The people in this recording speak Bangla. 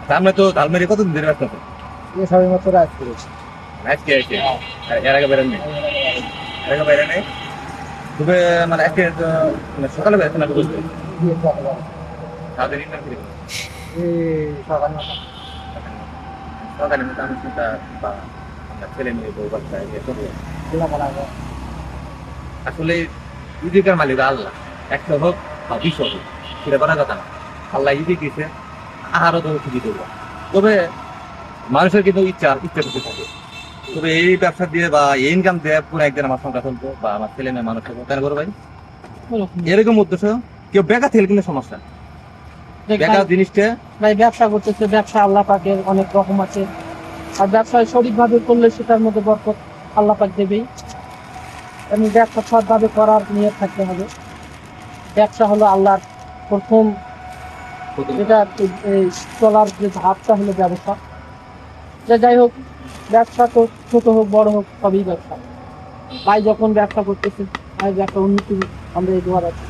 সামনে তো ঝালমারি কতদিন ধরে ব্যস্ত আছে? এই সবই মাত্র রাত করেছি। আজকে আর এর আগে বেরেন নেই? এর আগে বেরেন নেই? তবে মানে আজকে মানে সকালে বেরোচ্ছে না বলতে দিয়ে সকালে তাদের ইন্টারভিউ সকাল নটা সকালে মতো আমি চিন্তা বা আমরা ছেলে মেয়ে বউ বাচ্চা ইয়ে করবো। আসলে ইদিকার মালিক আল্লাহ, একটা হোক বা 20 হোক সেটা করার কথা না। আল্লাহ ইদিক দিছে, আহারও তো ঠিকই করবো। তবে মানুষের কিন্তু ইচ্ছা করতে থাকে। তবে এই ব্যবসা দিয়ে বা এই ইনকাম দিয়ে পুরো একদিন আমার সংসার চলতো বা আমার ছেলে মেয়ে মানুষ হবো, তাই না বড় ভাই? এরকম উদ্দেশ্য কেউ বেকার থেকে কিন্তু সমস্যা বেকার জিনিসটা। ভাই ব্যবসা করতেছে, ব্যবসা আল্লাহ পাকের অনেক রকম আছে। আর ব্যবসায় সঠিকভাবে করলে সেটার মধ্যে বরকত আল্লাহ পাক দেবেই। এমনি ব্যবসা সৎভাবে করার নিয়ত থাকতে হবে। ব্যবসা হলো আল্লাহর প্রথম যেটা এই চলার যে ধাপটা হলো ব্যবসা। যে যাই হোক, ব্যবসা তো ছোট হোক বড় হোক সবই ব্যবসা। ভাই যখন ব্যবসা করতেছে ভাই ব্যবসা উন্নতি আমরা এই দোয়ার আছে।